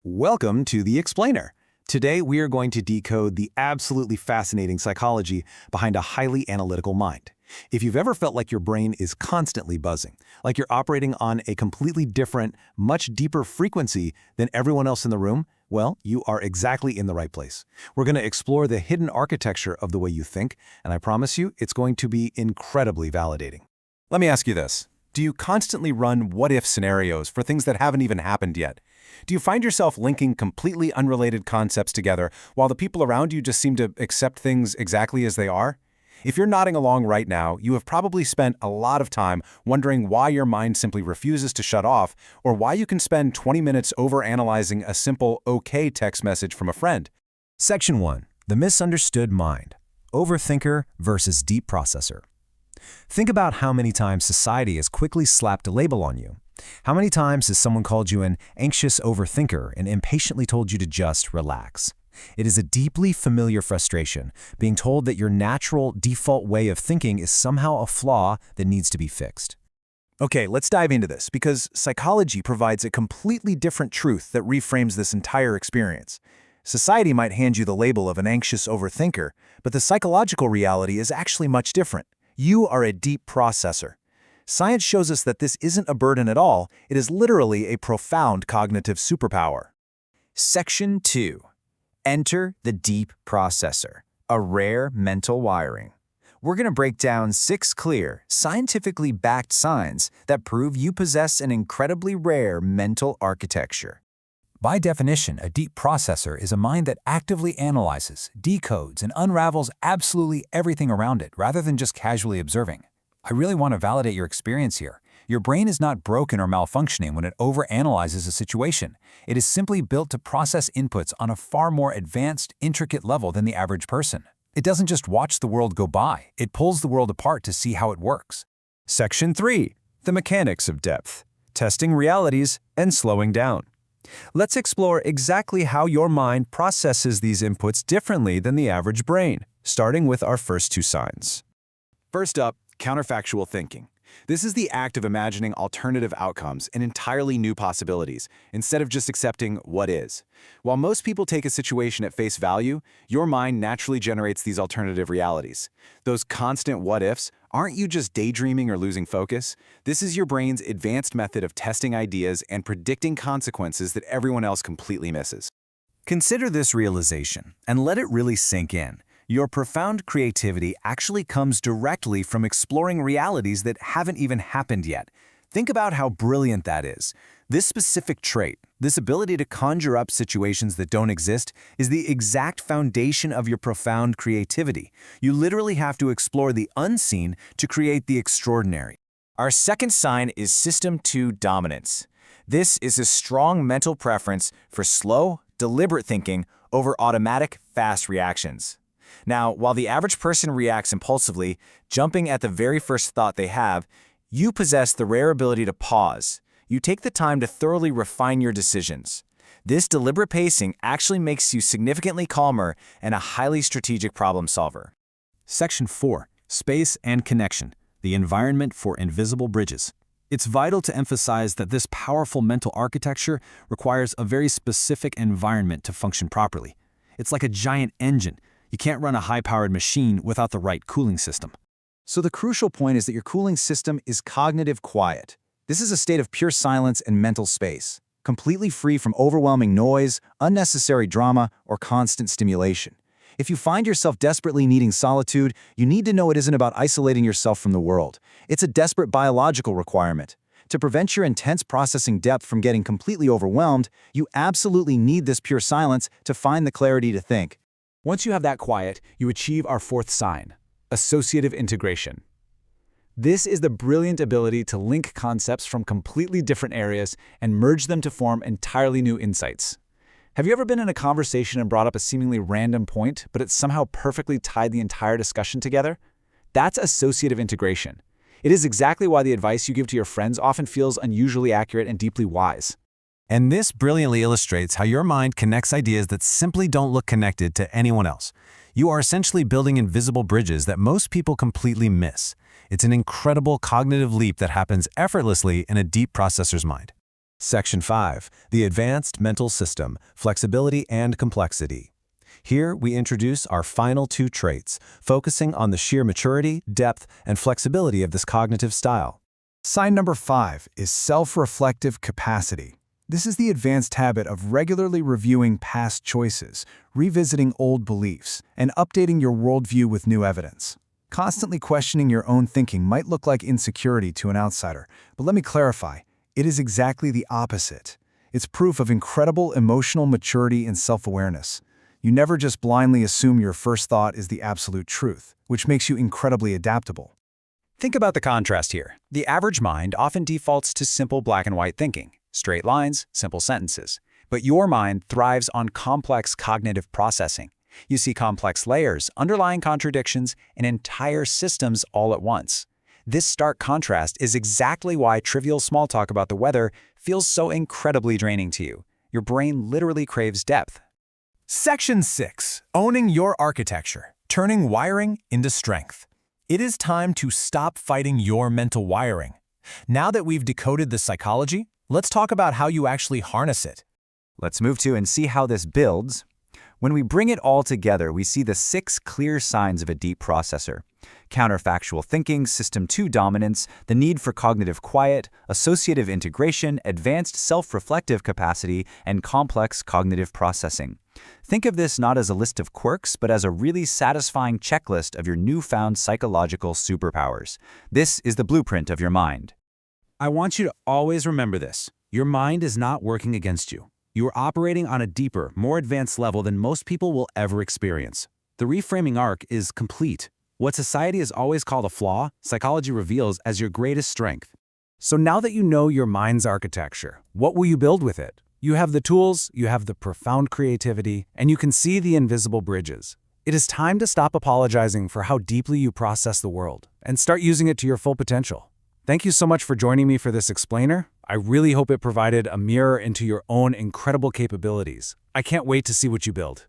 Welcome to The Explainer. Today, we are going to decode the absolutely fascinating psychology behind a highly analytical mind. If you've ever felt like your brain is constantly buzzing, like you're operating on a completely different, much deeper frequency than everyone else in the room, well, you are exactly in the right place. We're going to explore the hidden architecture of the way you think, and I promise you, it's going to be incredibly validating. Let me ask you this. Do you constantly run what-if scenarios for things that haven't even happened yet? Do you find yourself linking completely unrelated concepts together while the people around you just seem to accept things exactly as they are? If you're nodding along right now, you have probably spent a lot of time wondering why your mind simply refuses to shut off, or why you can spend 20 minutes overanalyzing a simple "okay" text message from a friend. Section 1. The misunderstood mind. Overthinker versus deep processor. Think about how many times society has quickly slapped a label on you. How many times has someone called you an anxious overthinker and impatiently told you to just relax? It is a deeply familiar frustration, being told that your natural, default way of thinking is somehow a flaw that needs to be fixed. Okay, let's dive into this, because psychology provides a completely different truth that reframes this entire experience. Society might hand you the label of an anxious overthinker, but the psychological reality is actually much different. You are a deep processor. Science shows us that this isn't a burden at all, it is literally a profound cognitive superpower. Section 2. Enter the deep processor, a rare mental wiring. We're going to break down 6 clear, scientifically backed signs that prove you possess an incredibly rare mental architecture. By definition, a deep processor is a mind that actively analyzes, decodes, and unravels absolutely everything around it, rather than just casually observing. I really want to validate your experience here. Your brain is not broken or malfunctioning when it overanalyzes a situation. It is simply built to process inputs on a far more advanced, intricate level than the average person. It doesn't just watch the world go by, it pulls the world apart to see how it works. Section 3. The mechanics of depth. Testing realities and slowing down. Let's explore exactly how your mind processes these inputs differently than the average brain, starting with our first 2 signs. First up, counterfactual thinking. This is the act of imagining alternative outcomes and entirely new possibilities, instead of just accepting what is. While most people take a situation at face value, your mind naturally generates these alternative realities. Those constant what-ifs aren't you just daydreaming or losing focus. This is your brain's advanced method of testing ideas and predicting consequences that everyone else completely misses. Consider this realization, and let it really sink in. Your profound creativity actually comes directly from exploring realities that haven't even happened yet. Think about how brilliant that is. This specific trait, this ability to conjure up situations that don't exist, is the exact foundation of your profound creativity. You literally have to explore the unseen to create the extraordinary. Our second sign is System 2 dominance. This is a strong mental preference for slow, deliberate thinking over automatic, fast reactions. Now, while the average person reacts impulsively, jumping at the very first thought they have, you possess the rare ability to pause. You take the time to thoroughly refine your decisions. This deliberate pacing actually makes you significantly calmer and a highly strategic problem solver. Section 4. Space and connection. The environment for invisible bridges. It's vital to emphasize that this powerful mental architecture requires a very specific environment to function properly. It's like a giant engine. You can't run a high-powered machine without the right cooling system. So the crucial point is that your cooling system is cognitive quiet. This is a state of pure silence and mental space, completely free from overwhelming noise, unnecessary drama, or constant stimulation. If you find yourself desperately needing solitude, you need to know it isn't about isolating yourself from the world. It's a desperate biological requirement. To prevent your intense processing depth from getting completely overwhelmed, you absolutely need this pure silence to find the clarity to think. Once you have that quiet, you achieve our 4th sign, associative integration. This is the brilliant ability to link concepts from completely different areas and merge them to form entirely new insights. Have you ever been in a conversation and brought up a seemingly random point, but it somehow perfectly tied the entire discussion together? That's associative integration. It is exactly why the advice you give to your friends often feels unusually accurate and deeply wise. And this brilliantly illustrates how your mind connects ideas that simply don't look connected to anyone else. You are essentially building invisible bridges that most people completely miss. It's an incredible cognitive leap that happens effortlessly in a deep processor's mind. Section 5. The Advanced Mental System, Flexibility and Complexity. Here, we introduce our final two traits, focusing on the sheer maturity, depth, and flexibility of this cognitive style. Sign number 5 is self-reflective capacity. This is the advanced habit of regularly reviewing past choices, revisiting old beliefs, and updating your worldview with new evidence. Constantly questioning your own thinking might look like insecurity to an outsider, but let me clarify, it is exactly the opposite. It's proof of incredible emotional maturity and self-awareness. You never just blindly assume your first thought is the absolute truth, which makes you incredibly adaptable. Think about the contrast here. The average mind often defaults to simple black and white thinking, straight lines, simple sentences. But your mind thrives on complex cognitive processing. You see complex layers, underlying contradictions, and entire systems all at once. This stark contrast is exactly why trivial small talk about the weather feels so incredibly draining to you. Your brain literally craves depth. Section 6. Owning your architecture, turning wiring into strength. It is time to stop fighting your mental wiring. Now that we've decoded the psychology, let's talk about how you actually harness it. Let's move to and see how this builds. When we bring it all together, we see the 6 clear signs of a deep processor. Counterfactual thinking, System 2 dominance, the need for cognitive quiet, associative integration, advanced self-reflective capacity, and complex cognitive processing. Think of this not as a list of quirks, but as a really satisfying checklist of your newfound psychological superpowers. This is the blueprint of your mind. I want you to always remember this. Your mind is not working against you. You are operating on a deeper, more advanced level than most people will ever experience. The reframing arc is complete. What society has always called a flaw, psychology reveals as your greatest strength. So now that you know your mind's architecture, what will you build with it? You have the tools, you have the profound creativity, and you can see the invisible bridges. It is time to stop apologizing for how deeply you process the world and start using it to your full potential. Thank you so much for joining me for this explainer. I really hope it provided a mirror into your own incredible capabilities. I can't wait to see what you build.